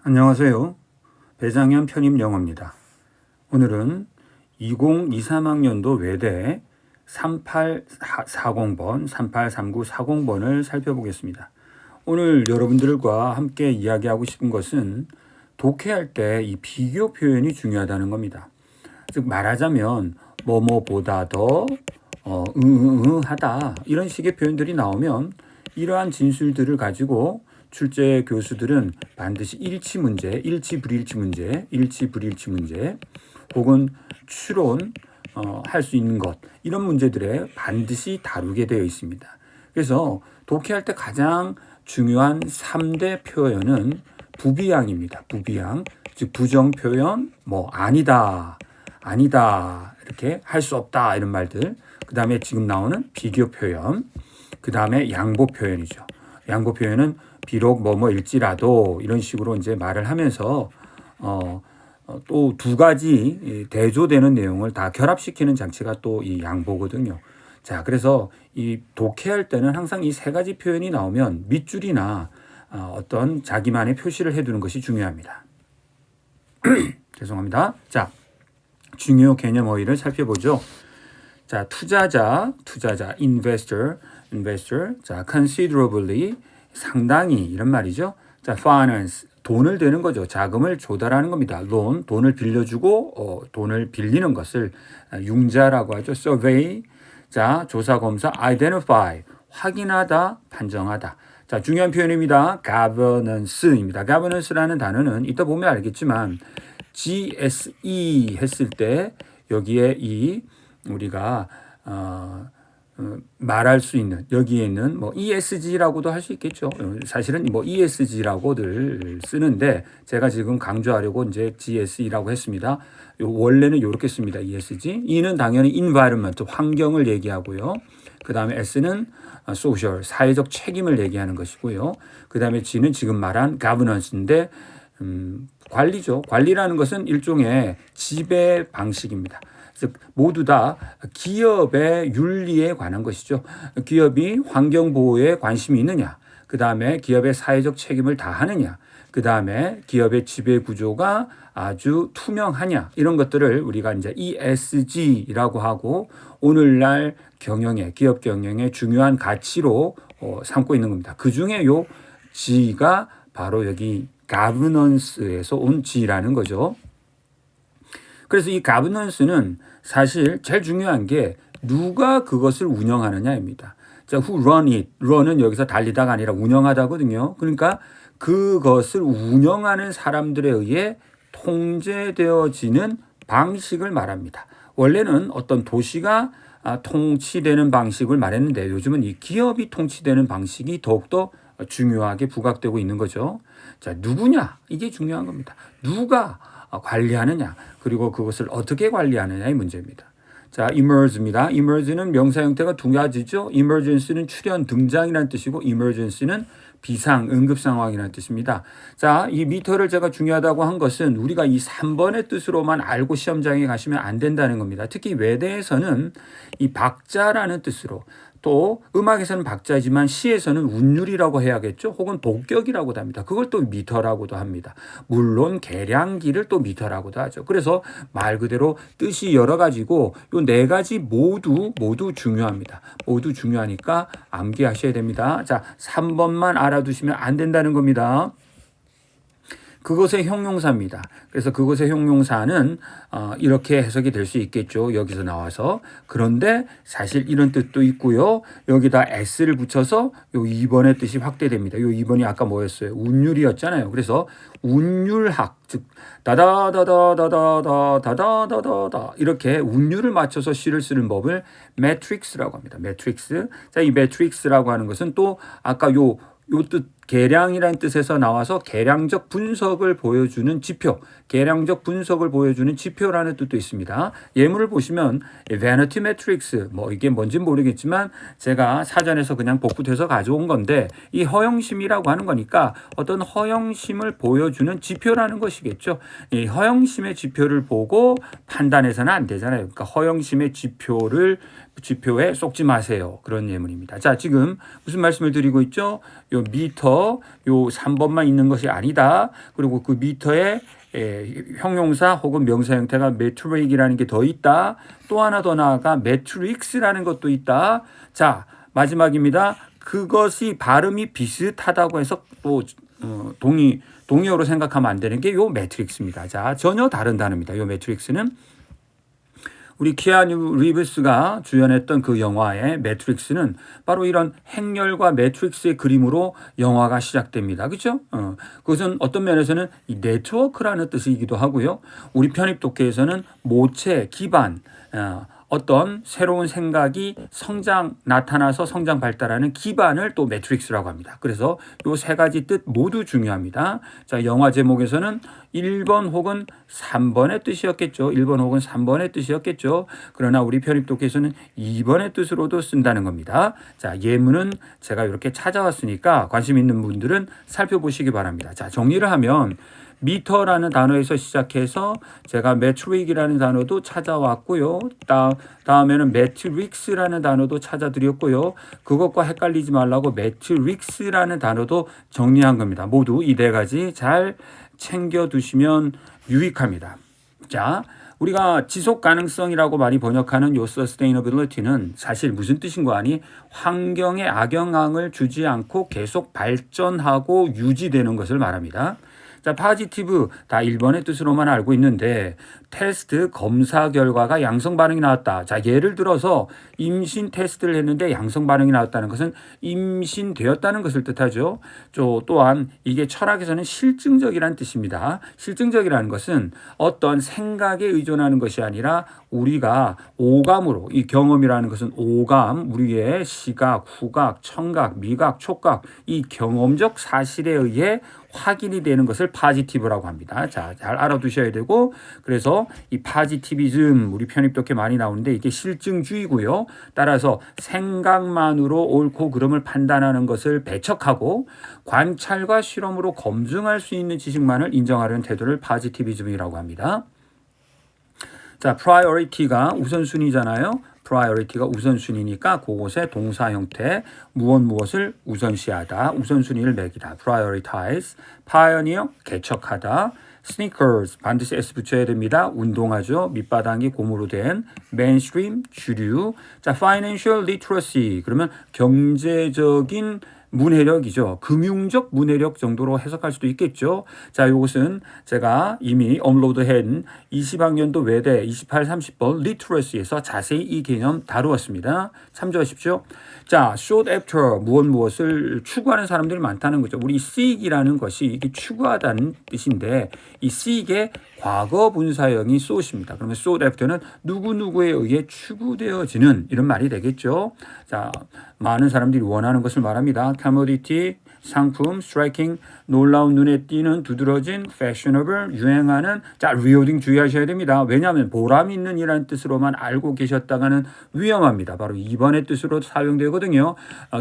안녕하세요. 배장현 편입영어입니다. 오늘은 2023학년도 외대 3840번, 383940번을 살펴보겠습니다. 오늘 여러분들과 함께 이야기하고 싶은 것은 독해할 때 이 비교 표현이 중요하다는 겁니다. 즉 말하자면 뭐뭐보다 더 하다 이런 식의 표현들이 나오면 이러한 진술들을 가지고 출제 교수들은 반드시 일치 문제, 일치 불일치 문제 혹은 추론 할 수 있는 것 이런 문제들에 반드시 다루게 되어 있습니다. 그래서 독해할 때 가장 중요한 3대 표현은 부비양입니다. 부비양, 즉 부정 표현, 아니다 이렇게 할 수 없다 이런 말들. 그 다음에 지금 나오는 비교 표현, 그 다음에 양보 표현이죠. 양보 표현은 비록 뭐뭐일지라도 이런 식으로 이제 말을 하면서 또 두 가지 대조되는 내용을 다 결합시키는 장치가 또 이 양보거든요. 자, 그래서 이 독해할 때는 항상 이 세 가지 표현이 나오면 밑줄이나 어떤 자기만의 표시를 해두는 것이 중요합니다. 죄송합니다. 자, 중요 개념 어휘를 살펴보죠. 자, 투자자, investor, 자, considerably, 상당히 이런 말이죠. 자, finance, 돈을 대는 거죠. 자금을 조달하는 겁니다. loan, 돈을 빌려주고 돈을 빌리는 것을 융자라고 하죠. survey, 자, 조사, 검사, identify, 확인하다, 판정하다. 자, 중요한 표현입니다. governance입니다. governance라는 단어는 이따 보면 알겠지만 GSE 했을 때 여기에 이 우리가 말할 수 있는 여기에 있는 ESG라고도 할 수 있겠죠. 사실은 ESG라고들 쓰는데 제가 지금 강조하려고 이제 GSE라고 했습니다. 원래는 이렇게 씁니다. ESG. E는 당연히 environment, 환경을 얘기하고요. 그 다음에 S는 social, 사회적 책임을 얘기하는 것이고요. 그 다음에 G는 지금 말한 governance인데 관리죠. 관리라는 것은 일종의 지배 방식입니다. 즉 모두 다 기업의 윤리에 관한 것이죠. 기업이 환경보호에 관심이 있느냐, 그 다음에 기업의 사회적 책임을 다하느냐, 그 다음에 기업의 지배구조가 아주 투명하냐, 이런 것들을 우리가 이제 ESG라고 하고 오늘날 경영에, 기업 경영의 중요한 가치로 삼고 있는 겁니다. 그 중에 요 G가 바로 여기 가버넌스에서 온 G라는 거죠. 그래서 이 가버넌스는 사실 제일 중요한 게 누가 그것을 운영하느냐입니다. 자, who run it. run은 여기서 달리다가 아니라 운영하다거든요. 그러니까 그것을 운영하는 사람들에 의해 통제되어지는 방식을 말합니다. 원래는 어떤 도시가 통치되는 방식을 말했는데 요즘은 이 기업이 통치되는 방식이 더욱더 중요하게 부각되고 있는 거죠. 자, 누구냐? 이게 중요한 겁니다. 누가 관리하느냐, 그리고 그것을 어떻게 관리하느냐의 문제입니다. 자, emerge입니다. emerge는 명사 형태가 두 가지죠. emergency는 출현, 등장이라는 뜻이고 emergency는 비상, 응급 상황이라는 뜻입니다. 자, 이 미터를 제가 중요하다고 한 것은 우리가 이 3번의 뜻으로만 알고 시험장에 가시면 안 된다는 겁니다. 특히 외대에서는 이 박자라는 뜻으로, 또 음악에서는 박자지만 시에서는 운율이라고 해야겠죠. 혹은 복격이라고도 합니다. 그걸 또 미터라고도 합니다. 물론 계량기를 또 미터라고도 하죠. 그래서 말 그대로 뜻이 여러 가지고 이 네 가지 모두 중요합니다. 모두 중요하니까 암기하셔야 됩니다. 자, 3번만 알아두시면 안 된다는 겁니다. 그것의 형용사입니다. 그래서 그것의 형용사는 이렇게 해석이 될 수 있겠죠. 여기서 나와서. 그런데 사실 이런 뜻도 있고요. 여기다 s를 붙여서 요 2번의 뜻이 확대됩니다. 요 2번이 아까 뭐였어요? 운율이었잖아요. 그래서 운율학, 즉 다다다다다다다다다다다 이렇게 운율을 맞춰서 시를 쓰는 법을 매트릭스라고 합니다. 매트릭스. 자, 이 매트릭스라고 하는 것은 또 아까 요 뜻 계량이라는 뜻에서 나와서 계량적 분석을 보여주는 지표, 계량적 분석을 보여주는 지표라는 뜻도 있습니다. 예문을 보시면 vanity matrix, 이게 뭔지는 모르겠지만 제가 사전에서 그냥 복붙해서 가져온 건데 이 허영심이라고 하는 거니까 어떤 허영심을 보여주는 지표라는 것이겠죠. 이 허영심의 지표를 보고 판단해서는 안 되잖아요. 그러니까 허영심의 지표에 속지 마세요. 그런 예문입니다. 자, 지금 무슨 말씀을 드리고 있죠? 요 미터 미터 요 3번만 있는 것이 아니다. 그리고 그 미터에 형용사 혹은 명사 형태가 메트릭이라는 게 더 있다. 또 하나 더 나아가 매트릭스라는 것도 있다. 자, 마지막입니다. 그것이 발음이 비슷하다고 해서 또 동의어로 생각하면 안 되는 게 요 매트릭스입니다. 자, 전혀 다른 단어입니다. 요 매트릭스는 우리 키아누 리브스가 주연했던 그 영화의 매트릭스는 바로 이런 행렬과 매트릭스의 그림으로 영화가 시작됩니다. 그렇죠? 그것은 어떤 면에서는 이 네트워크라는 뜻이기도 하고요. 우리 편입독해에서는 모체, 기반, 어떤 새로운 생각이 나타나서 성장 발달하는 기반을 또 매트릭스라고 합니다. 그래서 이 세 가지 뜻 모두 중요합니다. 자, 영화 제목에서는 1번 혹은 3번의 뜻이었겠죠. 1번 혹은 3번의 뜻이었겠죠. 그러나 우리 편입독해에서는 2번의 뜻으로도 쓴다는 겁니다. 자, 예문은 제가 이렇게 찾아왔으니까 관심 있는 분들은 살펴보시기 바랍니다. 자, 정리를 하면 미터라는 단어에서 시작해서 제가 매트릭이라는 단어도 찾아왔고요. 다음에는 매트릭스라는 단어도 찾아드렸고요. 그것과 헷갈리지 말라고 매트릭스라는 단어도 정리한 겁니다. 모두 이 네 가지 잘 챙겨두시면 유익합니다. 자, 우리가 지속 가능성이라고 많이 번역하는 요 sustainability는 사실 무슨 뜻인 거 아니? 환경에 악영향을 주지 않고 계속 발전하고 유지되는 것을 말합니다. 자, 파지티브 다 1번의 뜻으로만 알고 있는데 테스트 검사 결과가 양성 반응이 나왔다. 자, 예를 들어서 임신 테스트를 했는데 양성 반응이 나왔다는 것은 임신되었다는 것을 뜻하죠. 또한 이게 철학에서는 실증적이라는 뜻입니다. 실증적이라는 것은 어떤 생각에 의존하는 것이 아니라 우리가 오감으로, 이 경험이라는 것은 오감, 우리의 시각, 후각, 청각, 미각, 촉각, 이 경험적 사실에 의해 확인이 되는 것을 파지티브라고 합니다. 자, 잘 알아두셔야 되고, 그래서 이 파지티비즘 우리 편입독해 많이 나오는데 이게 실증주의고요. 따라서 생각만으로 옳고 그름을 판단하는 것을 배척하고 관찰과 실험으로 검증할 수 있는 지식만을 인정하려는 태도를 파지티비즘이라고 합니다. 자, priority가 우선순위잖아요. priority가 우선순위니까 그곳에 동사 형태 무엇을 우선시하다, 우선순위를 매기다. prioritize, pioneer, 개척하다. sneakers, 반드시 S 붙여야 됩니다. 운동화죠. 밑바닥이 고무로 된 mainstream, 주류. 자, financial literacy, 그러면 경제적인 문해력이죠. 금융적 문해력 정도로 해석할 수도 있겠죠. 자, 이것은 제가 이미 업로드한 20학년도 외대 28, 30번 리트러시에서 자세히 이 개념 다루었습니다. 참조하십시오. 자, sought after, 무엇을 추구하는 사람들이 많다는 거죠. 우리 seek이라는 것이 이게 추구하다는 뜻인데 이 seek의 과거 분사형이 sought입니다. 그러면 sought after는 누구누구에 의해 추구되어지는 이런 말이 되겠죠. 자, 많은 사람들이 원하는 것을 말합니다. commodity, 상품, striking, 놀라운 눈에 띄는, 두드러진, fashionable, 유행하는. 자, reording 주의하셔야 됩니다. 왜냐하면 보람 있는 이라는 뜻으로만 알고 계셨다가는 위험합니다. 바로 2번의 뜻으로 사용되거든요.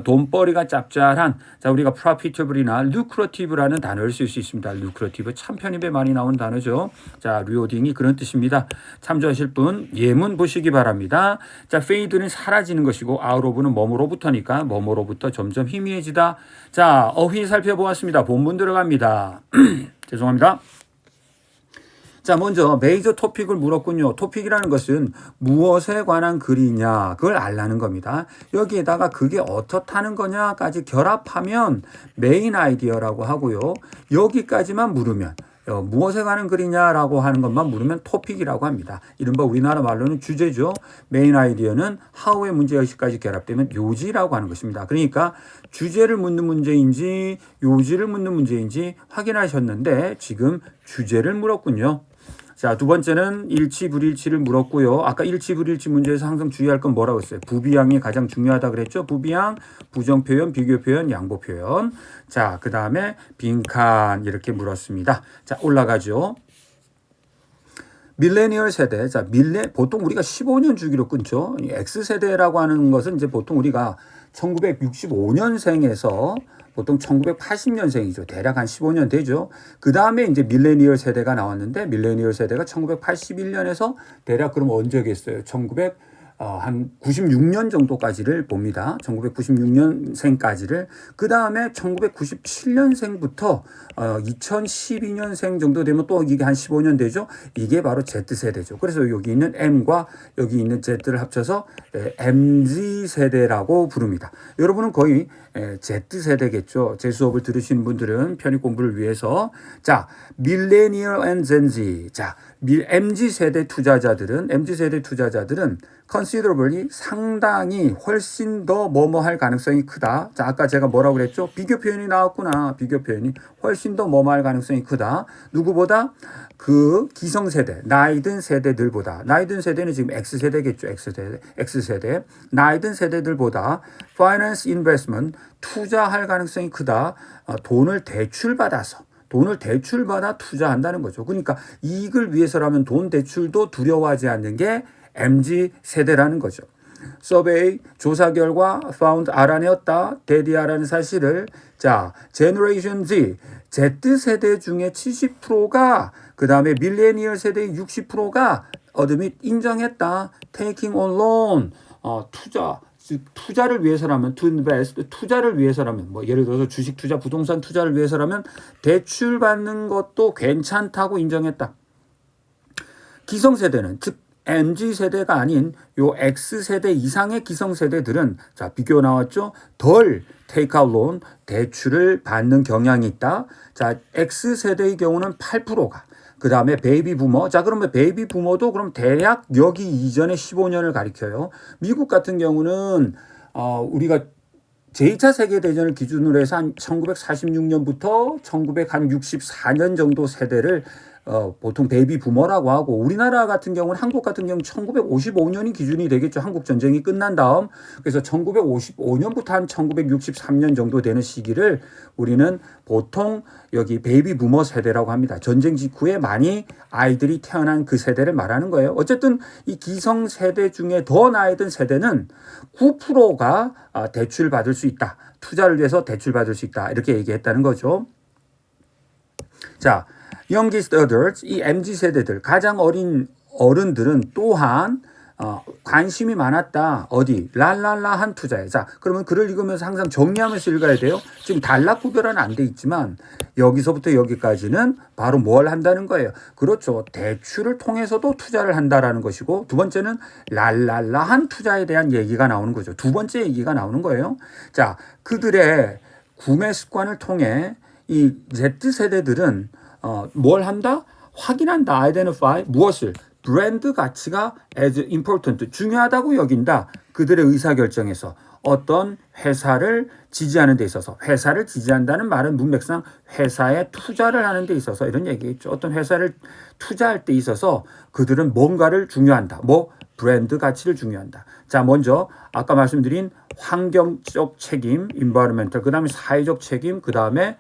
돈벌이가 짭짤한. 자, 우리가 profitable이나 lucrative라는 단어를 쓸 수 있습니다. lucrative 참 편입에 많이 나온 단어죠. 자, reording이 그런 뜻입니다. 참조하실 분 예문 보시기 바랍니다. 자, fade는 사라지는 것이고 out of는 뭐뭐로부터니까 뭐뭐로부터 점점 희미해지다. 자, 어휘 살펴보았습니다. 본문 들어갑니다. 죄송합니다. 자, 먼저 메이저 토픽을 물었군요. 토픽이라는 것은 무엇에 관한 글이냐, 그걸 알라는 겁니다. 여기에다가 그게 어떻다는 거냐까지 결합하면 메인 아이디어라고 하고요. 여기까지만 물으면 무엇에 관한 글이냐라고 하는 것만 물으면 토픽이라고 합니다. 이른바 우리나라 말로는 주제죠. 메인 아이디어는 how의 문제의식까지 결합되면 요지라고 하는 것입니다. 그러니까 주제를 묻는 문제인지 요지를 묻는 문제인지 확인하셨는데 지금 주제를 물었군요. 자, 두 번째는 일치, 불일치를 물었고요. 아까 일치, 불일치 문제에서 항상 주의할 건 뭐라고 했어요? 부비양이 가장 중요하다 그랬죠? 부비양, 부정표현, 비교표현, 양보표현. 자, 그 다음에 빈칸 이렇게 물었습니다. 자, 올라가죠. 밀레니얼 세대. 자, 보통 우리가 15년 주기로 끊죠. X세대라고 하는 것은 이제 보통 우리가 1965년생에서 보통 1980년생이죠. 대략 한 15년 되죠. 그 다음에 이제 밀레니얼 세대가 나왔는데 밀레니얼 세대가 1981년에서 대략 그럼 언제겠어요? 한 96년 정도까지를 봅니다. 1996년생까지를. 그 다음에 1997년생부터 2012년생 정도 되면 또 이게 한 15년 되죠. 이게 바로 Z세대죠. 그래서 여기 있는 M과 여기 있는 Z를 합쳐서 MZ세대라고 부릅니다. 여러분은 거의 Z세대겠죠. 제 수업을 들으시는 분들은 편입 공부를 위해서. 자, Millennial and Gen Z. 자, MZ세대 투자자들은 considerably 상당히 훨씬 더 뭐뭐 할 가능성이 크다. 자, 아까 제가 뭐라고 그랬죠? 비교 표현이 나왔구나. 비교 표현이 훨씬 더 뭐뭐 할 가능성이 크다. 누구보다? 그 기성세대, 나이 든 세대들보다. 나이 든 세대는 지금 X세대겠죠. X세대. 나이 든 세대들보다 finance investment, 투자할 가능성이 크다. 돈을 대출받아 투자한다는 거죠. 그러니까 이익을 위해서라면 돈 대출도 두려워하지 않는 게 MZ세대라는 거죠. 서베이 조사 결과 found 알아내었다. 대디아라는 사실을. 자, Generation Z, Z세대 중에 70%가 그 다음에 밀레니얼 세대의 60%가 어드밋 인정했다. Taking on loan, 투자를 위해서라면 to invest, 투자를 위해서라면 뭐 예를 들어서 주식 투자, 부동산 투자를 위해서라면 대출 받는 것도 괜찮다고 인정했다. 기성세대는 즉 MZ세대가 아닌 요 X세대 이상의 기성세대들은 자, 비교 나왔죠? 덜 테이크아웃 론, 대출을 받는 경향이 있다. 자, X세대의 경우는 8%가. 그 다음에 베이비 부머. 자, 그러면 베이비 부머도 그럼 대략 여기 이전에 15년을 가리켜요. 미국 같은 경우는 우리가 제2차 세계대전을 기준으로 해서 한 1946년부터 1964년 정도 세대를 보통 베이비 부머라고 하고, 우리나라 같은 경우는 한국 같은 경우는 1955년이 기준이 되겠죠. 한국 전쟁이 끝난 다음. 그래서 1955년부터 한 1963년 정도 되는 시기를 우리는 보통 여기 베이비 부머 세대라고 합니다. 전쟁 직후에 많이 아이들이 태어난 그 세대를 말하는 거예요. 어쨌든 이 기성 세대 중에 더 나이 든 세대는 9%가 대출 받을 수 있다. 투자를 위해서 대출 받을 수 있다. 이렇게 얘기했다는 거죠. 자, youngest adults, 이 MZ세대들, 가장 어린 어른들은 또한 관심이 많았다. 어디? 랄랄라한 투자에. 자, 그러면 글을 읽으면서 항상 정리하면서 읽어야 돼요. 지금 단락 구별은 안 돼 있지만 여기서부터 여기까지는 바로 뭘 한다는 거예요. 그렇죠. 대출을 통해서도 투자를 한다라는 것이고, 두 번째는 랄랄라한 투자에 대한 얘기가 나오는 거죠. 두 번째 얘기가 나오는 거예요. 자, 그들의 구매 습관을 통해 이 Z세대들은 뭘 한다? 확인한다. identify 무엇을? 브랜드 가치가 as important, 중요하다고 여긴다. 그들의 의사결정에서 어떤 회사를 지지하는 데 있어서, 회사를 지지한다는 말은 문맥상 회사에 투자를 하는 데 있어서 이런 얘기겠죠. 어떤 회사를 투자할 때 있어서 그들은 뭔가를 중요한다. 뭐 브랜드 가치를 중요한다. 자, 먼저 아까 말씀드린 환경적 책임, environmental, 그 다음에 사회적 책임, 그 다음에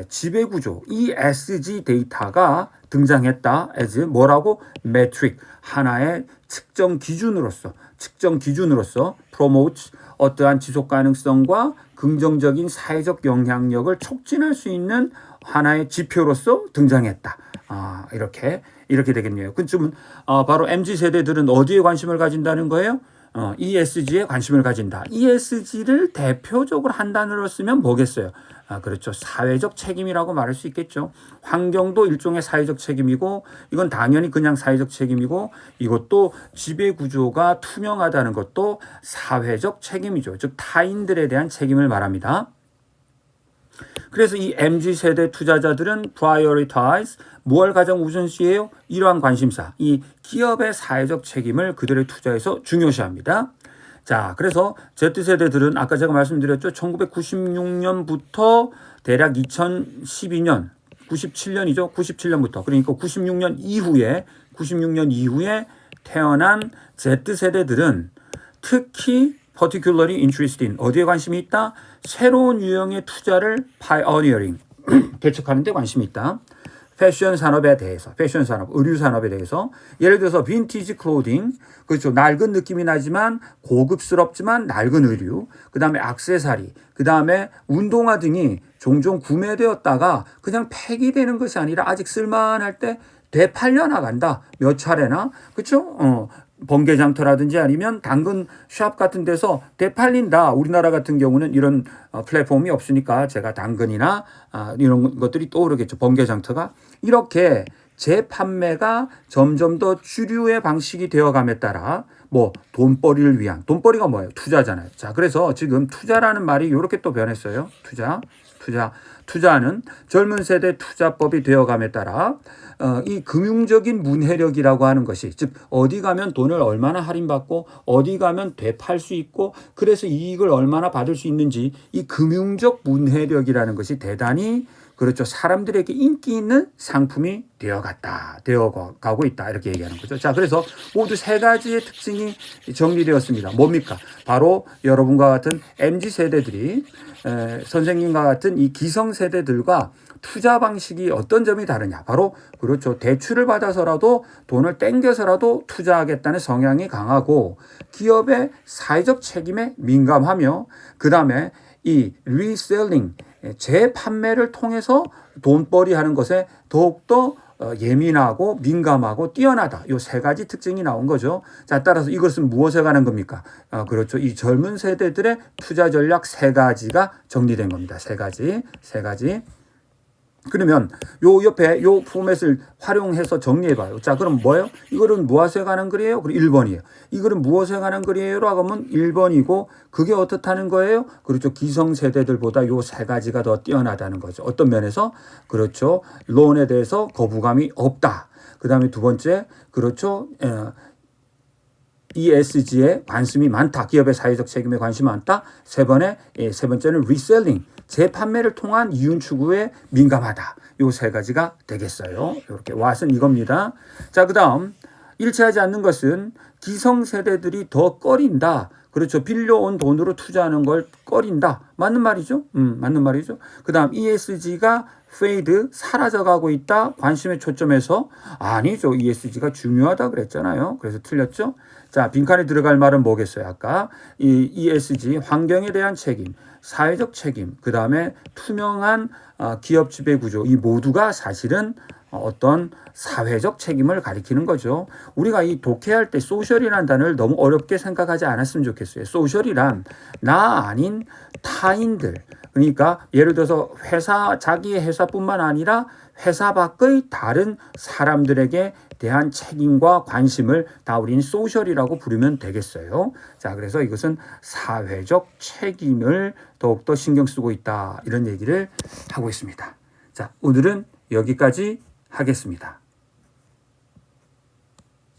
지배구조, ESG 데이터가 등장했다. as 뭐라고? metric, 하나의 측정 기준으로서 promote, 어떠한 지속 가능성과 긍정적인 사회적 영향력을 촉진할 수 있는 하나의 지표로서 등장했다. 이렇게 되겠네요. 그쯤은 바로 MZ 세대들은 어디에 관심을 가진다는 거예요? ESG에 관심을 가진다. ESG를 대표적으로 한 단어로 쓰면 뭐겠어요? 그렇죠. 사회적 책임이라고 말할 수 있겠죠. 환경도 일종의 사회적 책임이고, 이건 당연히 그냥 사회적 책임이고, 이것도 지배구조가 투명하다는 것도 사회적 책임이죠. 즉 타인들에 대한 책임을 말합니다. 그래서 이 MZ세대 투자자들은 prioritize, 무엇을 가장 우선시해요? 이러한 관심사, 이 기업의 사회적 책임을 그들의 투자에서 중요시합니다. 자, 그래서 Z세대들은 아까 제가 말씀드렸죠. 1996년부터 대략 2012년, 97년이죠. 97년부터. 그러니까 96년 이후에 태어난 Z세대들은 특히 particularly interested in, 어디에 관심이 있다? 새로운 유형의 투자를 pioneering, 개척하는 데 관심이 있다. 패션 산업에 대해서, 패션 산업, 의류 산업에 대해서, 예를 들어서 빈티지 클로딩, 그렇죠. 낡은 느낌이 나지만 고급스럽지만 낡은 의류, 그 다음에 액세서리, 그 다음에 운동화 등이 종종 구매되었다가 그냥 폐기되는 것이 아니라 아직 쓸만할 때 되팔려 나간다. 몇 차례나, 그렇죠? 번개장터라든지 아니면 당근 샵 같은 데서 되팔린다. 우리나라 같은 경우는 이런 플랫폼이 없으니까 제가 당근이나 이런 것들이 떠오르겠죠. 번개장터가. 이렇게 재판매가 점점 더 주류의 방식이 되어감에 따라 뭐 돈벌이를 위한, 돈벌이가 뭐예요? 투자잖아요. 자, 그래서 지금 투자라는 말이 이렇게 또 변했어요. 투자는 젊은 세대 투자법이 되어감에 따라 이 금융적인 문해력이라고 하는 것이, 즉 어디 가면 돈을 얼마나 할인받고 어디 가면 되팔 수 있고 그래서 이익을 얼마나 받을 수 있는지, 이 금융적 문해력이라는 것이 대단히 그렇죠. 사람들에게 인기 있는 상품이 되어가고 있다. 이렇게 얘기하는 거죠. 자, 그래서 모두 세 가지의 특징이 정리되었습니다. 뭡니까? 바로 여러분과 같은 MZ세대들이 선생님과 같은 이 기성세대들과 투자 방식이 어떤 점이 다르냐. 바로 그렇죠. 대출을 받아서라도 돈을 땡겨서라도 투자하겠다는 성향이 강하고 기업의 사회적 책임에 민감하며 그다음에 이 리셀링, 재판매를 통해서 돈벌이 하는 것에 더욱더 예민하고 민감하고 뛰어나다. 이 세 가지 특징이 나온 거죠. 자, 따라서 이것은 무엇에 관한 겁니까? 그렇죠. 이 젊은 세대들의 투자 전략 세 가지가 정리된 겁니다. 세 가지. 그러면 요 옆에 요 포맷을 활용해서 정리해 봐요. 자, 그럼 뭐예요? 이거는 무엇에 관한 글이에요? 그리고 1번이에요. 이거는 무엇에 관한 글이에요?라고 하면 1번이고 그게 어떻다는 거예요? 그렇죠. 기성세대들보다 요 세 가지가 더 뛰어나다는 거죠. 어떤 면에서? 그렇죠. 론에 대해서 거부감이 없다. 그다음에 두 번째, 그렇죠. ESG에 관심이 많다. 기업의 사회적 책임에 관심이 많다. 세 번째는 리셀링, 재판매를 통한 이윤 추구에 민감하다. 요 세 가지가 되겠어요. 이렇게 왓은 이겁니다. 자, 그다음 일치하지 않는 것은 기성세대들이 더 꺼린다. 그렇죠. 빌려온 돈으로 투자하는 걸 꺼린다. 맞는 말이죠. 맞는 말이죠. 그다음 ESG가 페이드, 사라져가고 있다. 관심의 초점에서 아니죠. ESG가 중요하다 그랬잖아요. 그래서 틀렸죠. 자, 빈칸에 들어갈 말은 뭐겠어요? 아까 이 ESG, 환경에 대한 책임, 사회적 책임, 그 다음에 투명한 기업 지배 구조, 이 모두가 사실은 어떤 사회적 책임을 가리키는 거죠. 우리가 이 독해할 때 소셜이라는 단어를 너무 어렵게 생각하지 않았으면 좋겠어요. 소셜이란 나 아닌 타인들, 그러니까 예를 들어서 자기의 회사뿐만 아니라 회사 밖의 다른 사람들에게 대한 책임과 관심을 다 우리는 소셜이라고 부르면 되겠어요. 자, 그래서 이것은 사회적 책임을 더욱더 신경 쓰고 있다. 이런 얘기를 하고 있습니다. 자, 오늘은 여기까지 하겠습니다.